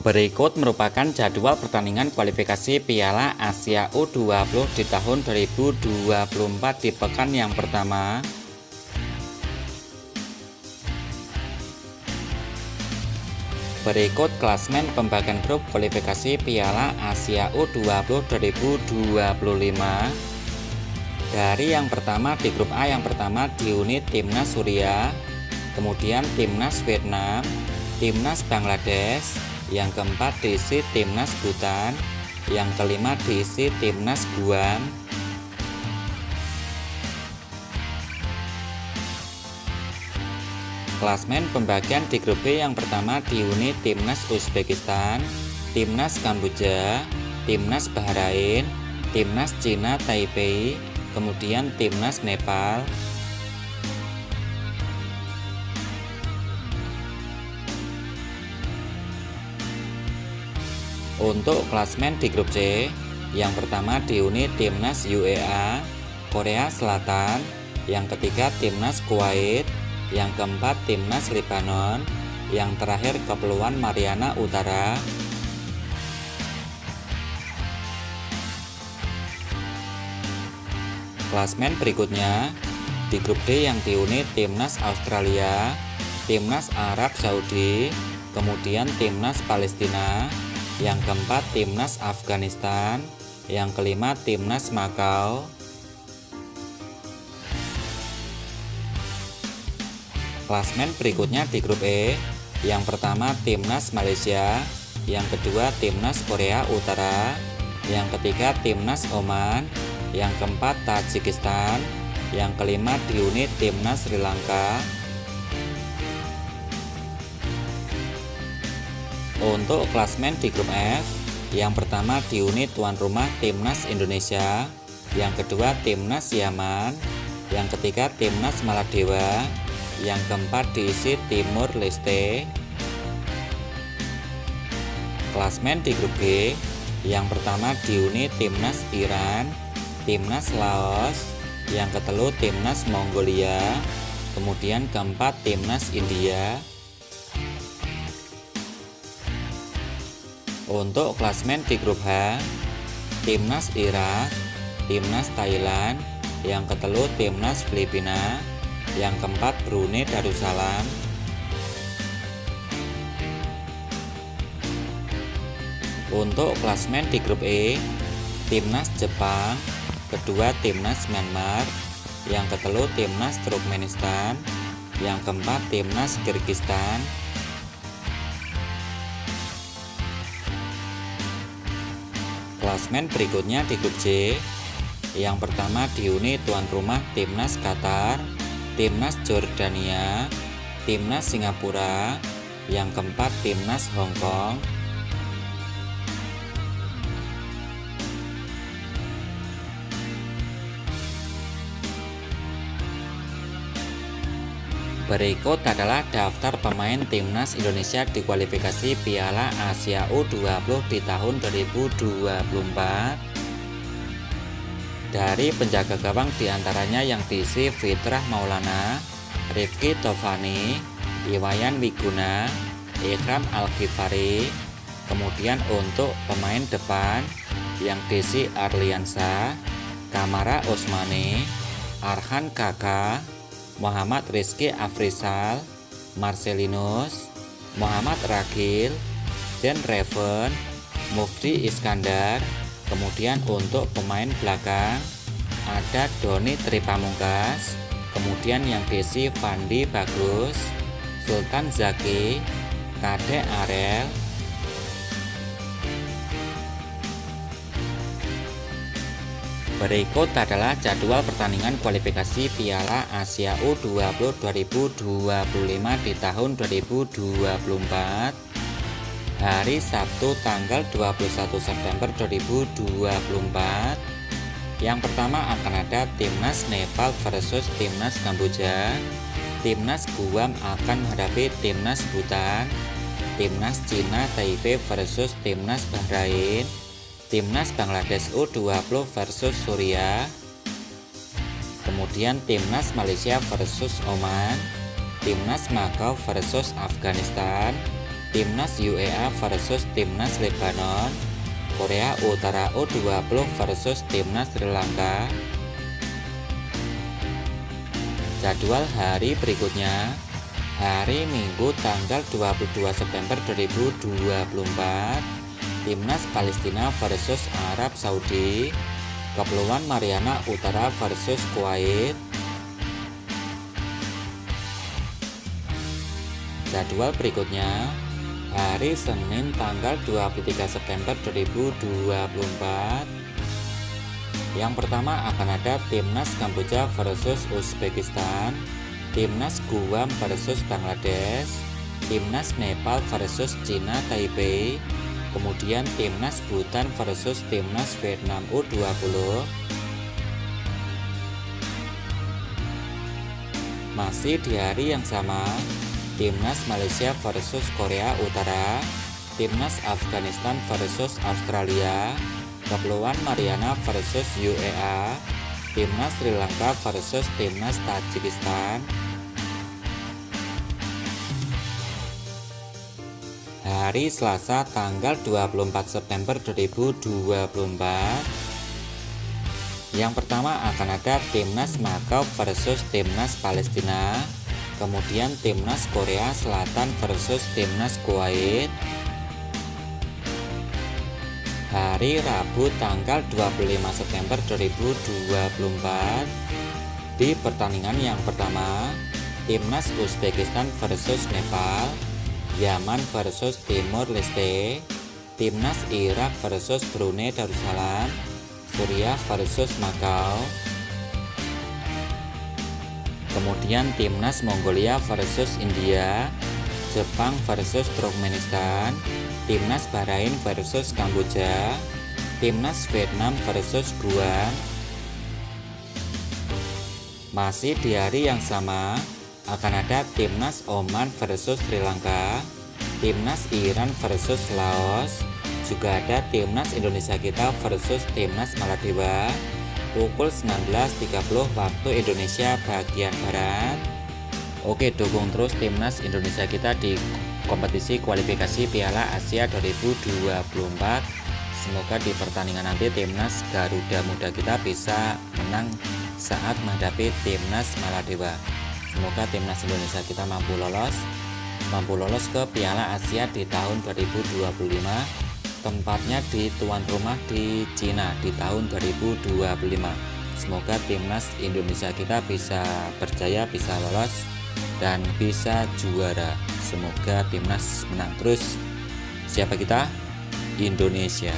Berikut merupakan jadwal pertandingan kualifikasi Piala Asia U20 di tahun 2024 di pekan yang pertama. Berikut klasmen pembagian grup kualifikasi Piala Asia U20 2025. Dari yang pertama di grup A, yang pertama diuni Timnas Suriah, kemudian Timnas Vietnam, Timnas Bangladesh, yang keempat diisi Timnas Bhutan, yang kelima diisi Timnas Guam. Klasmen pembagian di grup B, yang pertama diuni Timnas Uzbekistan, Timnas Kamboja, Timnas Bahrain, Timnas Cina Taipei, kemudian Timnas Nepal. Untuk klasmen di grup C, yang pertama diuni Timnas UEA, Korea Selatan, yang ketiga Timnas Kuwait, yang keempat Timnas Lebanon, yang terakhir Kepulauan Mariana Utara. Klasmen berikutnya di grup D, yang diuni Timnas Australia, Timnas Arab Saudi, kemudian Timnas Palestina, yang keempat Timnas Afghanistan, yang kelima Timnas Makau. Klasmen berikutnya di grup E, yang pertama Timnas Malaysia, yang kedua Timnas Korea Utara, yang ketiga Timnas Oman, yang keempat Tajikistan, yang kelima diuni Timnas Sri Lanka. Untuk klasmen di grup F, yang pertama diuni tuan rumah Timnas Indonesia, yang kedua Timnas Yaman, yang ketiga Timnas Maladewa, yang keempat diisi Timur Leste. Klasmen di grup G, yang pertama diuni Timnas Iran, Timnas Laos, yang ketelu Timnas Mongolia, kemudian keempat Timnas India. Untuk klasmen di grup H, Timnas Irak, Timnas Thailand, yang ketelu Timnas Filipina, yang keempat Brunei Darussalam. Untuk klasmen di grup E, Timnas Jepang, kedua Timnas Myanmar, yang ketelu Timnas Turkmenistan, yang keempat Timnas Kyrgyzstan. Klasmen berikutnya di grup C, yang pertama diuni tuan rumah Timnas Qatar, Timnas Jordania, Timnas Singapura, yang keempat Timnas Hong Kong. Berikut adalah daftar pemain Timnas Indonesia di kualifikasi Piala Asia U20 di tahun 2024. Dari penjaga gawang diantaranya yang diisi Fitrah Maulana, Rifki Tovani, Iwayan Wiguna, Ikram Al-Ghifari. Kemudian untuk pemain depan yang diisi Arliansyah, Kamara Usmani, Arhan Kaka, Muhammad Rizky Afrizal, Marcelinus, Muhammad Ragil, Jen Reven, Mufti Iskandar. Kemudian untuk pemain belakang ada Doni Tripamungkas, kemudian yang diisi Fandi Bagus, Sultan Zaki, Kadek Arel. Berikut adalah jadwal pertandingan kualifikasi Piala Asia U20 2025 di tahun 2024. Hari Sabtu tanggal 21 September 2024. Yang pertama akan ada Timnas Nepal versus Timnas Kamboja, Timnas Guam akan menghadapi Timnas Bhutan, Timnas Cina Taipei versus Timnas Bahrain, Timnas Bangladesh U20 versus Suriah, kemudian Timnas Malaysia versus Oman, Timnas Makau versus Afghanistan, Timnas UEA versus Timnas Lebanon, Korea Utara U20 versus Timnas Sri Lanka. Jadwal hari berikutnya, hari Minggu tanggal 22 September 2024, Timnas Palestina versus Arab Saudi, Kepulauan Mariana Utara versus Kuwait. Jadwal berikutnya, hari Senin tanggal 23 September 2024. Yang pertama akan ada Timnas Kamboja versus Uzbekistan, Timnas Guam versus Bangladesh, Timnas Nepal versus Cina Taipei, kemudian Timnas Bhutan versus Timnas Vietnam U20. Masih di hari yang sama, Timnas Malaysia versus Korea Utara, Timnas Afghanistan versus Australia, Kepulauan Mariana versus UEA, Timnas Sri Lanka versus Timnas Tajikistan. Hari Selasa tanggal 24 September 2024. Yang pertama akan ada Timnas Makau versus Timnas Palestina, kemudian Timnas Korea Selatan versus Timnas Kuwait. Hari Rabu tanggal 25 September 2024. Di pertandingan yang pertama, Timnas Uzbekistan versus Nepal, Yaman versus Timor Leste, Timnas Irak versus Brunei Darussalam, Suriah versus Makau, kemudian Timnas Mongolia versus India, Jepang versus Turkmenistan, Timnas Bahrain versus Kamboja, Timnas Vietnam versus Guam. Masih di hari yang sama akan ada Timnas Oman versus Sri Lanka, Timnas Iran versus Laos, juga ada Timnas Indonesia kita versus Timnas Maldives pukul 19.30 waktu Indonesia bagian Barat. Oke, dukung terus Timnas Indonesia kita di kompetisi kualifikasi Piala Asia 2024. Semoga di pertandingan nanti Timnas Garuda Muda kita bisa menang saat menghadapi Timnas Maldives. Semoga Timnas Indonesia kita mampu lolos ke Piala Asia di tahun 2025. Tempatnya di tuan rumah di Cina di tahun 2025. Semoga Timnas Indonesia kita bisa berjaya, bisa lolos dan bisa juara. Semoga Timnas menang terus. Siapa kita? Indonesia.